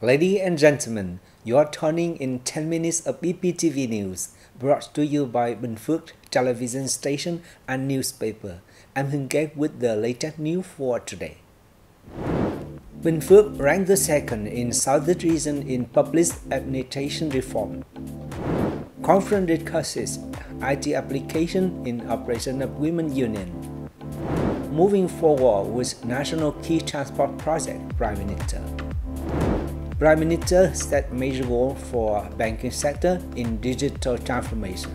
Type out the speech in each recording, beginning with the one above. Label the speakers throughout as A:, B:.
A: Ladies and gentlemen, you are tuning in 10 minutes of BPTV News, brought to you by Binh Phuoc television station and newspaper. I'm Hưng with the latest news for today. Binh Phuoc ranked the second in Southeast region in public administration reform. Conference discusses IT application in operation of Women Union. Moving forward with National Key Transport Project, Prime Minister. Prime Minister set major goal for banking sector in digital transformation.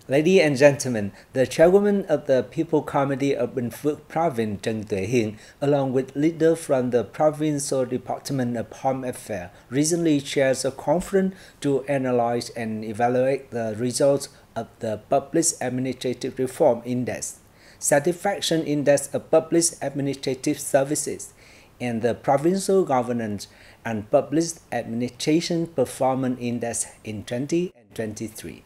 A: Ladies and gentlemen, the chairwoman of the People Committee of Binh Phuoc Province, Trần Tuệ Hiền, along with leaders from the Provincial Department of Home Affairs, recently chaired a conference to analyze and evaluate the results of the Public Administrative Reform Index, Satisfaction Index of Public Administrative Services, and the Provincial Governance and Public Administration Performance Index in 2023.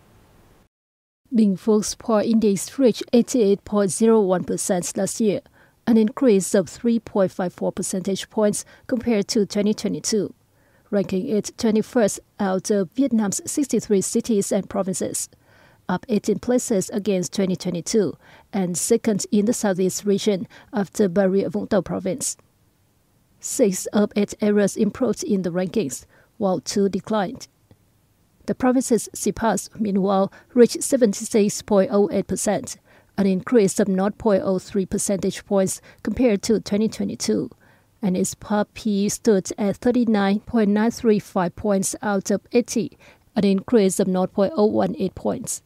B: Binh Phuoc's poor index reached 88.01% last year, an increase of 3.54 percentage points compared to 2022, ranking it 21st out of Vietnam's 63 cities and provinces, up 18 places against 2022, and second in the Southeast region after Bà Rịa Vũng Tàu province. 6 of 8 areas improved in the rankings, while 2 declined. The province's CPAS, meanwhile, reached 76.08%, an increase of 0.03 percentage points compared to 2022, and its PAP stood at 39.935 points out of 80, an increase of 0.018 points.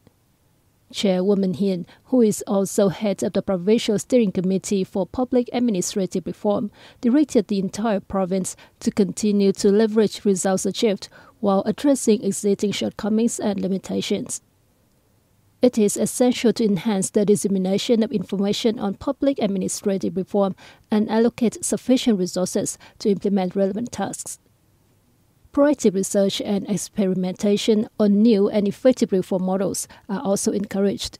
B: Chairwoman Hiền, who is also head of the Provincial Steering Committee for Public Administrative Reform, directed the entire province to continue to leverage results achieved while addressing existing shortcomings and limitations. It is essential to enhance the dissemination of information on public administrative reform and allocate sufficient resources to implement relevant tasks. Proactive research and experimentation on new and effective reform models are also encouraged.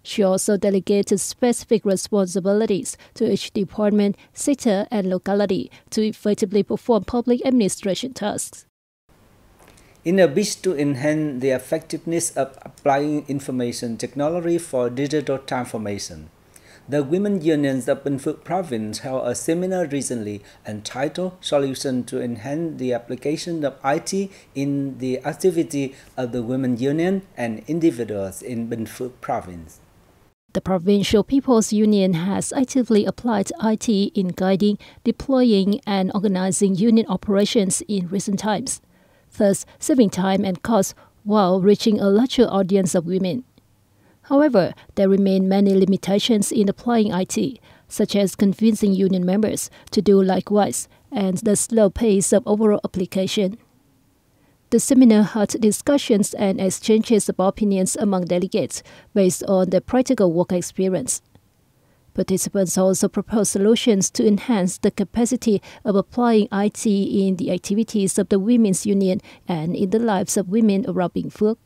B: She also delegated specific responsibilities to each department, sector, and locality to effectively perform public administration tasks.
A: In a bid to enhance the effectiveness of applying information technology for digital transformation, the Women Unions of Binh Phuoc Province held a seminar recently entitled Solutions to Enhance the Application of IT in the Activity of the Women Union and Individuals in Binh Phuoc Province.
B: The Provincial People's Union has actively applied IT in guiding, deploying, and organizing union operations in recent times, thus saving time and cost while reaching a larger audience of women. However, there remain many limitations in applying IT, such as convincing union members to do likewise and the slow pace of overall application. The seminar had discussions and exchanges of opinions among delegates based on their practical work experience. Participants also proposed solutions to enhance the capacity of applying IT in the activities of the Women's Union and in the lives of women around Binh Phuoc.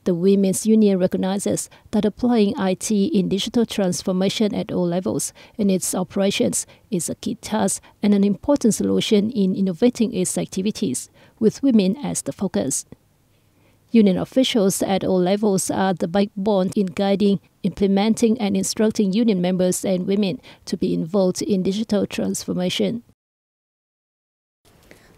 B: The Women's Union recognizes that applying IT in digital transformation at all levels in its operations is a key task and an important solution in innovating its activities, with women as the focus. Union officials at all levels are the backbone in guiding, implementing, and instructing union members and women to be involved in digital transformation.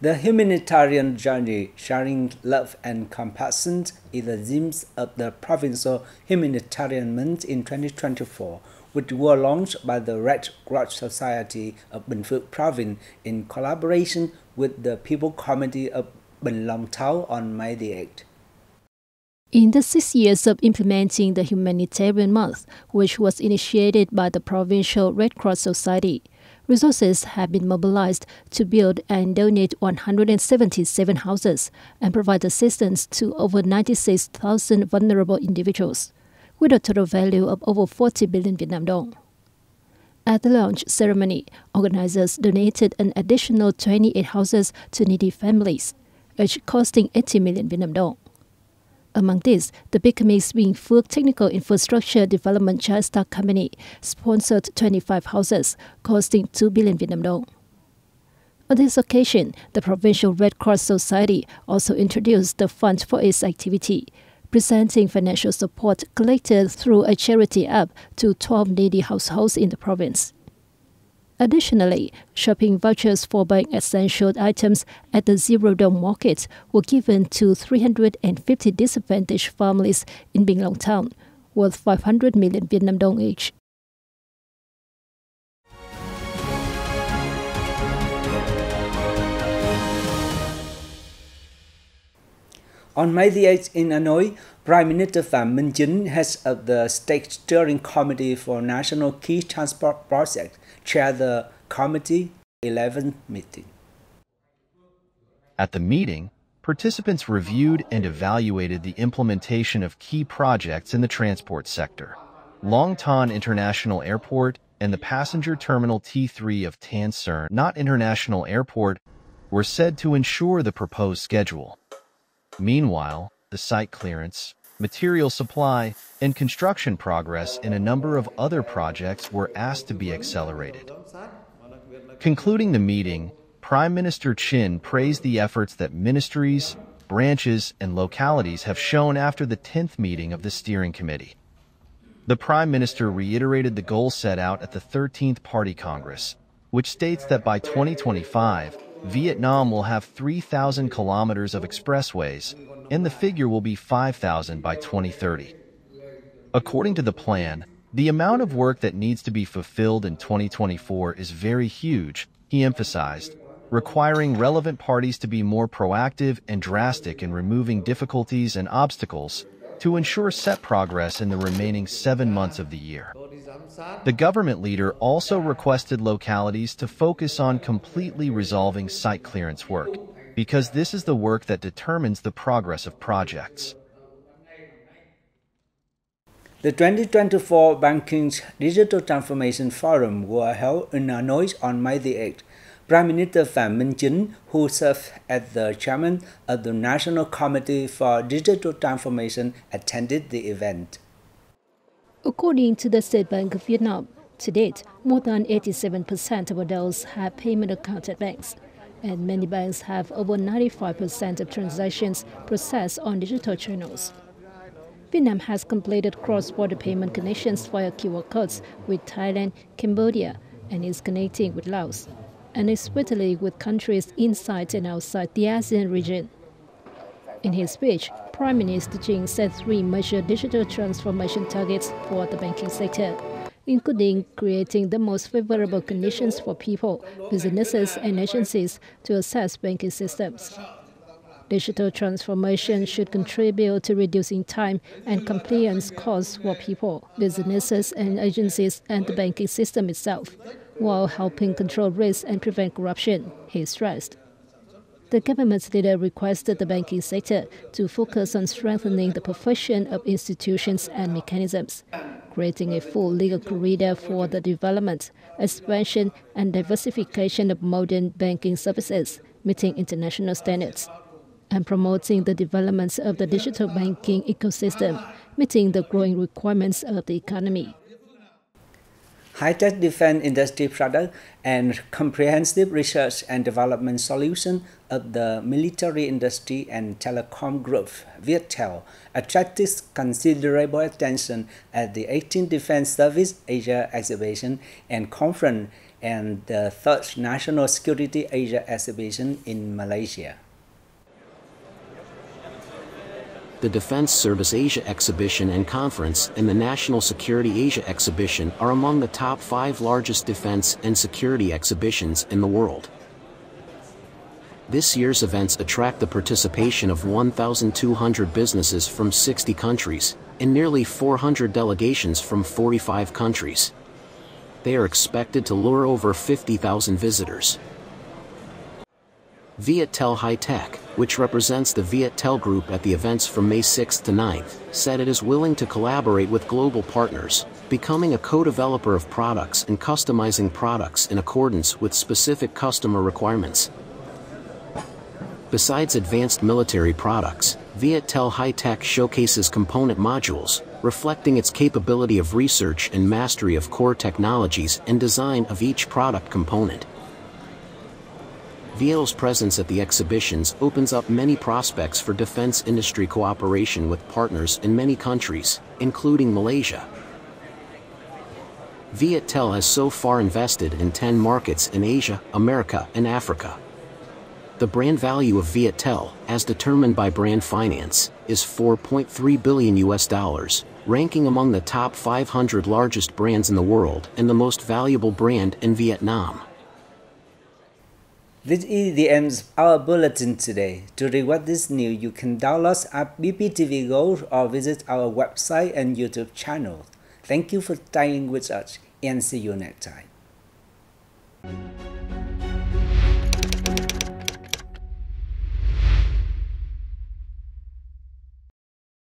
A: The humanitarian journey, sharing love and compassion, is the theme of the Provincial Humanitarian Month in 2024, which were launched by the Red Cross Society of Binh Phuoc Province in collaboration with the People Committee of Bình Long Thao on May the 8th.
B: In the 6 years of implementing the Humanitarian Month, which was initiated by the Provincial Red Cross Society, resources have been mobilized to build and donate 177 houses and provide assistance to over 96,000 vulnerable individuals, with a total value of over 40 billion Vietnam dong. At the launch ceremony, organizers donated an additional 28 houses to needy families, each costing 80 million Vietnam dong. Among these, the Vietnamese Binh Phuoc Technical Infrastructure Development Child Stock Company sponsored 25 houses, costing 2 billion Vietnam dong. On this occasion, the Provincial Red Cross Society also introduced the fund for its activity, presenting financial support collected through a charity app to 12 needy households in the province. Additionally, shopping vouchers for buying essential items at the Zero Dome Market were given to 350 disadvantaged families in Bình Long Town, worth 500 million Vietnam dong each.
A: On May the 8th in Hanoi, Prime Minister Phạm Minh Chính, head of the State Steering Committee for National Key Transport Projects, chaired the Committee 11th meeting.
C: At the meeting, participants reviewed and evaluated the implementation of key projects in the transport sector. Long Thanh International Airport and the passenger terminal T3 of Tan Son Nhat International Airport were said to ensure the proposed schedule. Meanwhile, the site clearance, material supply, and construction progress in a number of other projects were asked to be accelerated. Concluding the meeting, Prime Minister Chin praised the efforts that ministries, branches, and localities have shown after the 10th meeting of the steering committee. The Prime Minister reiterated the goal set out at the 13th Party Congress, which states that by 2025, Vietnam will have 3,000 kilometers of expressways, and the figure will be 5,000 by 2030. According to the plan, the amount of work that needs to be fulfilled in 2024 is very huge, he emphasized, requiring relevant parties to be more proactive and drastic in removing difficulties and obstacles to ensure set progress in the remaining 7 months of the year. The government leader also requested localities to focus on completely resolving site clearance work, because this is the work that determines the progress of projects.
A: The 2024 Banking Digital Transformation Forum was held in Hanoi on May the 8th. Prime Minister Phạm Minh Chính, who served as the chairman of the National Committee for Digital Transformation, attended the event.
B: According to the State Bank of Vietnam, to date, more than 87% of adults have payment accounts at banks, and many banks have over 95% of transactions processed on digital channels. Vietnam has completed cross-border payment connections via QR codes with Thailand, Cambodia, and is connecting with Laos, and especially with countries inside and outside the ASEAN region. In his speech, Prime Minister Chin set 3 major digital transformation targets for the banking sector, including creating the most favorable conditions for people, businesses, and agencies to access banking systems. Digital transformation should contribute to reducing time and compliance costs for people, businesses, and agencies and the banking system itself, while helping control risks and prevent corruption, he stressed. The government's leader requested the banking sector to focus on strengthening the profession of institutions and mechanisms, creating a full legal corridor for the development, expansion, and diversification of modern banking services, meeting international standards, and promoting the development of the digital banking ecosystem, meeting the growing requirements of the economy.
A: High-tech defense industry product and comprehensive research and development solution of the military industry and telecom group, Viettel, attracted considerable attention at the 18th Defense Service Asia Exhibition and Conference and the 3rd National Security Asia Exhibition in Malaysia.
D: The Defense Service Asia Exhibition and Conference and the National Security Asia Exhibition are among the top 5 largest defense and security exhibitions in the world. This year's events attract the participation of 1,200 businesses from 60 countries and nearly 400 delegations from 45 countries. They are expected to lure over 50,000 visitors. Viettel High Tech, which represents the Viettel Group at the events from May 6 to 9th, said it is willing to collaborate with global partners, becoming a co-developer of products and customizing products in accordance with specific customer requirements. Besides advanced military products, Viettel High-Tech showcases component modules, reflecting its capability of research and mastery of core technologies and design of each product component. Viettel's presence at the exhibitions opens up many prospects for defense industry cooperation with partners in many countries, including Malaysia. Viettel has so far invested in 10 markets in Asia, America, and Africa. The brand value of Viettel, as determined by Brand Finance, is $4.3 billion, ranking among the top 500 largest brands in the world and the most valuable brand in Vietnam.
A: This is the end of our bulletin today. To read what is new, you can download app BPTV Go or visit our website and YouTube channel. Thank you for staying with us and see you next time.